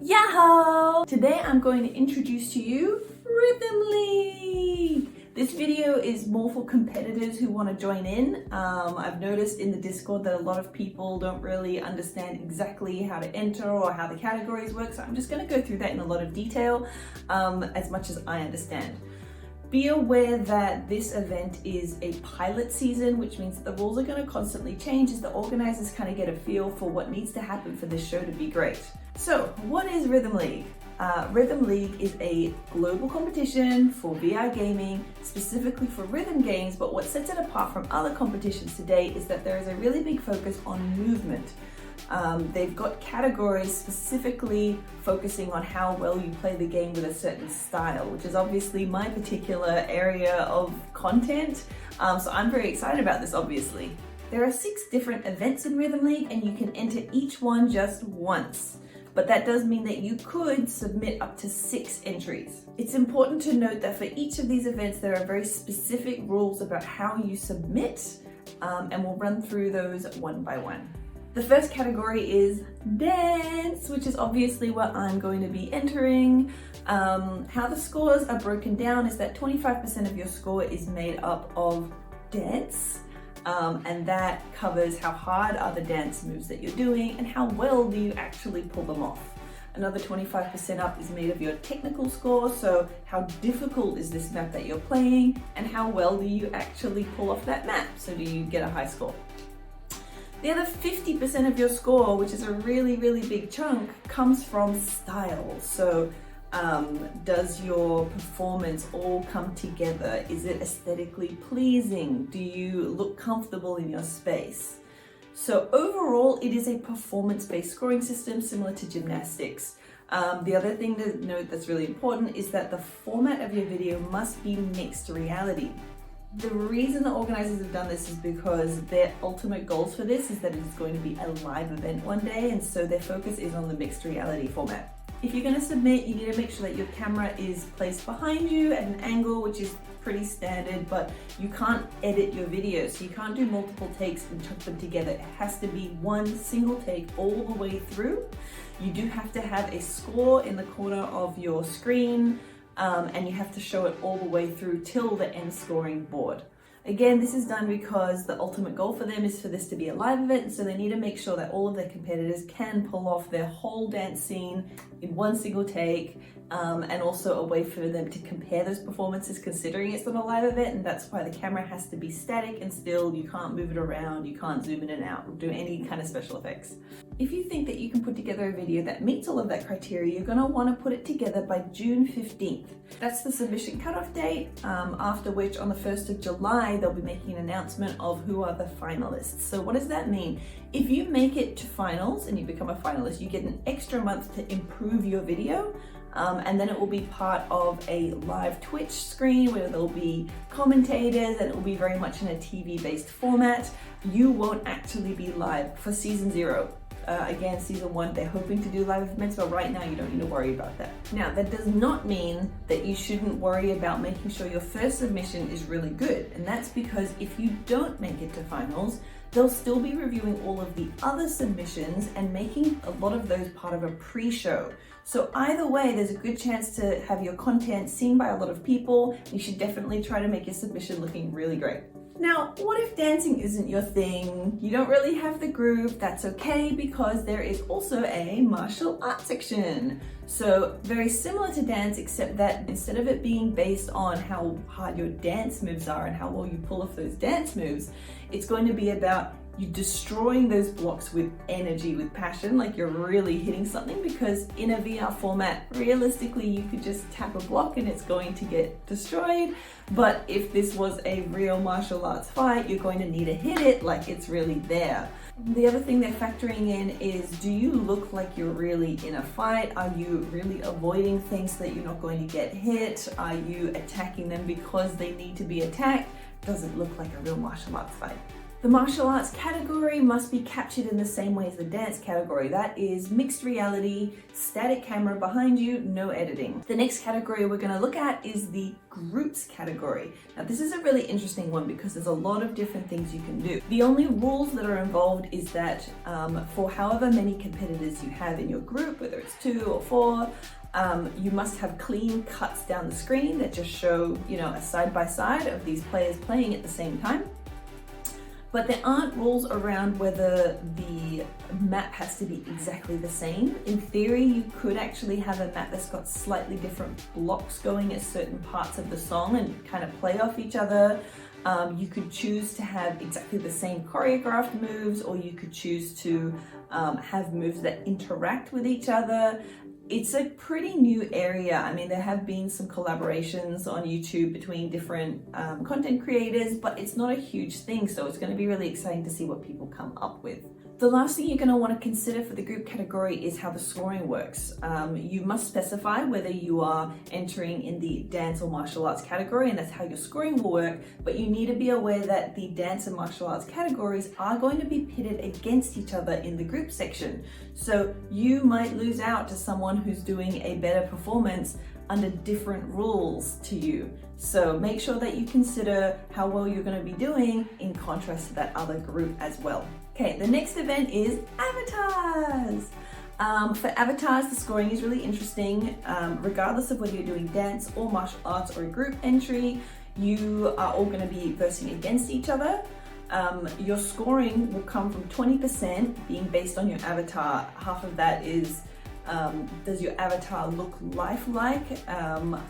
Yahoo! Today I'm going to introduce to you Rhythm League. This video is more for competitors who want to join in. I've noticed in the Discord that a lot of people don't really understand exactly how to enter or how the categories work, so I'm just going to go through that in a lot of detail as much as I understand. Be aware that this event is a pilot season, which means that the rules are going to constantly change as the organizers kind of get a feel for what needs to happen for this show to be great. So, what is Rhythm League? Rhythm League is a global competition for VR gaming, specifically for rhythm games, but what sets it apart from other competitions today is that there is a really big focus on movement. They've got categories specifically focusing on how well you play the game with a certain style, which is obviously my particular area of content. So I'm very excited about this, obviously. There are 6 different events in Rhythm League and you can enter each one just once. But that does mean that you could submit up to 6 entries. It's important to note that for each of these events, there are very specific rules about how you submit, and we'll run through those one by one. The first category is dance, which is obviously what I'm going to be entering. How the scores are broken down is that 25% of your score is made up of dance, and that covers how hard are the dance moves that you're doing and how well do you actually pull them off. Another 25% up is made of your technical score, so how difficult is this map that you're playing and how well do you actually pull off that map, so do you get a high score. The other 50% of your score, which is a really, really big chunk, comes from style. So does your performance all come together? Is it aesthetically pleasing? Do you look comfortable in your space? So overall, it is a performance-based scoring system similar to gymnastics. The other thing to note that's really important is that the format of your video must be mixed reality. The reason the organizers have done this is because their ultimate goals for this is that it's going to be a live event one day, and so their focus is on the mixed reality format. If you're going to submit, you need to make sure that your camera is placed behind you at an angle, which is pretty standard, but you can't edit your video, so you can't do multiple takes and chuck them together. It has to be one single take all the way through. You do have to have a score in the corner of your screen, and you have to show it all the way through till the end scoring board. Again, this is done because the ultimate goal for them is for this to be a live event, and so they need to make sure that all of their competitors can pull off their whole dance scene in one single take, and also a way for them to compare those performances considering it's not a live event, and that's why the camera has to be static and still. You can't move it around, you can't zoom in and out, or do any kind of special effects. If you think that you can put together a video that meets all of that criteria, you're going to want to put it together by June 15th. That's the submission cutoff date, after which on the 1st of July, they'll be making an announcement of who are the finalists. So what does that mean? If you make it to finals and you become a finalist, you get an extra month to improve your video. And then it will be part of a live Twitch screen where there'll be commentators and it will be very much in a TV-based format. You won't actually be live for season 0. Again, season 1, they're hoping to do live events, but right now you don't need to worry about that. Now, that does not mean that you shouldn't worry about making sure your first submission is really good. And that's because if you don't make it to finals, they'll still be reviewing all of the other submissions and making a lot of those part of a pre-show. So either way, there's a good chance to have your content seen by a lot of people. You should definitely try to make your submission looking really great. Now, what if dancing isn't your thing? You don't really have the groove, that's okay, because there is also a martial arts section. So very similar to dance, except that instead of it being based on how hard your dance moves are and how well you pull off those dance moves, it's going to be about you destroying those blocks with energy, with passion, like you're really hitting something, because in a VR format, realistically, you could just tap a block and it's going to get destroyed. But if this was a real martial arts fight, you're going to need to hit it like it's really there. The other thing they're factoring in is, do you look like you're really in a fight? Are you really avoiding things so that you're not going to get hit? Are you attacking them because they need to be attacked? Does it look like a real martial arts fight? The martial arts category must be captured in the same way as the dance category. That is mixed reality, static camera behind you, no editing. The next category we're going to look at is the groups category. Now this is a really interesting one because there's a lot of different things you can do. The only rules that are involved is that for however many competitors you have in your group, whether it's 2 or 4, you must have clean cuts down the screen that just show, a side by side of these players playing at the same time. But there aren't rules around whether the map has to be exactly the same. In theory, you could actually have a map that's got slightly different blocks going at certain parts of the song and kind of play off each other. You could choose to have exactly the same choreographed moves, or you could choose to have moves that interact with each other. It's a pretty new area. I mean, there have been some collaborations on YouTube between different content creators, but it's not a huge thing, so it's going to be really exciting to see what people come up with. The last thing you're going to want to consider for the group category is how the scoring works. You must specify whether you are entering in the dance or martial arts category, and that's how your scoring will work, but you need to be aware that the dance and martial arts categories are going to be pitted against each other in the group section. So you might lose out to someone who's doing a better performance under different rules to you. So make sure that you consider how well you're going to be doing in contrast to that other group as well. Okay, the next event is avatars. For avatars, the scoring is really interesting. Regardless of whether you're doing dance or martial arts or a group entry, you are all going to be versing against each other. Your scoring will come from 20% being based on your avatar. Half of that is does your avatar look lifelike?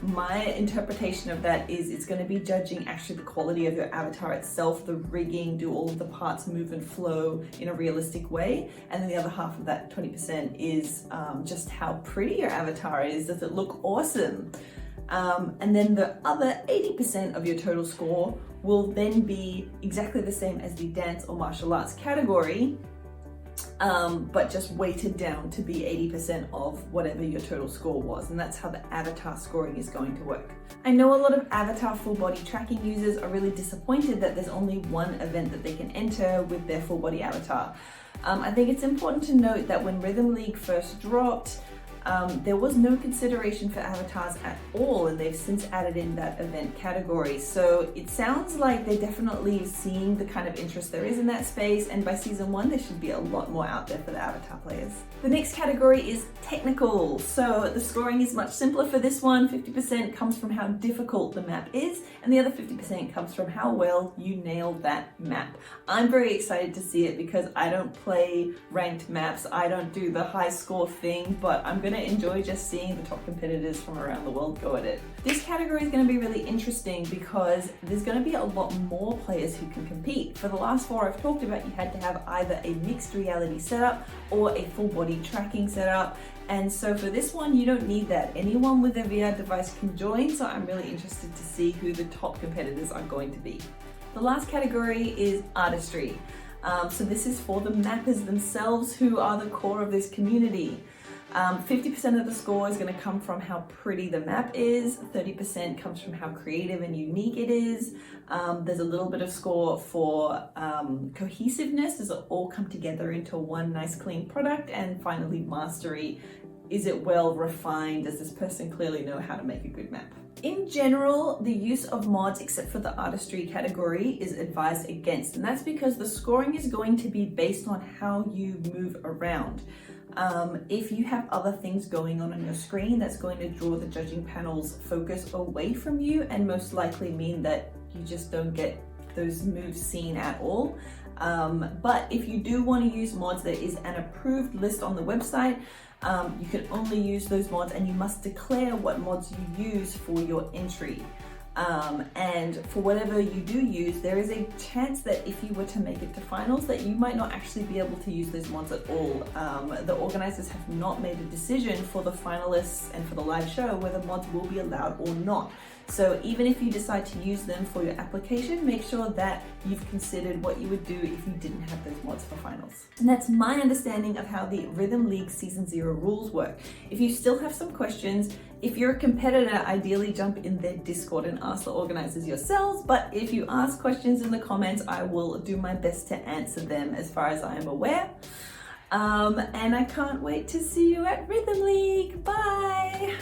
My interpretation of that is it's going to be judging actually the quality of your avatar itself, the rigging, do all of the parts move and flow in a realistic way? And then the other half of that 20% is just how pretty your avatar is. Does it look awesome? And then the other 80% of your total score will then be exactly the same as the dance or martial arts category, but just weighted down to be 80% of whatever your total score was. And that's how the avatar scoring is going to work. I know a lot of avatar full body tracking users are really disappointed that there's only one event that they can enter with their full body avatar. I think it's important to note that when Rhythm League first dropped, there was no consideration for avatars at all, and they've since added in that event category. So it sounds like they're definitely seeing the kind of interest there is in that space, and by season 1 there should be a lot more out there for the avatar players. The next category is technical. So the scoring is much simpler for this one. 50% comes from how difficult the map is, and the other 50% comes from how well you nailed that map. I'm very excited to see it because I don't play ranked maps, I don't do the high score thing, but I'm going to enjoy just seeing the top competitors from around the world go at it. This category is going to be really interesting because there's going to be a lot more players who can compete. For the last 4 I've talked about, you had to have either a mixed reality setup or a full body tracking setup. And so for this one, you don't need that. Anyone with a VR device can join, so I'm really interested to see who the top competitors are going to be. The last category is artistry. So this is for the mappers themselves, who are the core of this community. 50% of the score is going to come from how pretty the map is, 30% comes from how creative and unique it is. There's a little bit of score for cohesiveness, does it all come together into one nice clean product? And finally, mastery. Is it well refined? Does this person clearly know how to make a good map? In general, the use of mods, except for the artistry category, is advised against, and that's because the scoring is going to be based on how you move around. If you have other things going on your screen, that's going to draw the judging panel's focus away from you and most likely mean that you just don't get those moves seen at all. But if you do want to use mods, there is an approved list on the website. You can only use those mods and you must declare what mods you use for your entry. And for whatever you do use, there is a chance that if you were to make it to finals, that you might not actually be able to use those mods at all. The organizers have not made a decision for the finalists and for the live show whether mods will be allowed or not. So even if you decide to use them for your application, make sure that you've considered what you would do if you didn't have those mods for finals. And that's my understanding of how the Rhythm League Season 0 rules work. If you still have some questions, if you're a competitor, ideally jump in their Discord and ask the organizers yourselves. But if you ask questions in the comments, I will do my best to answer them as far as I am aware. And I can't wait to see you at Rhythm League. Bye!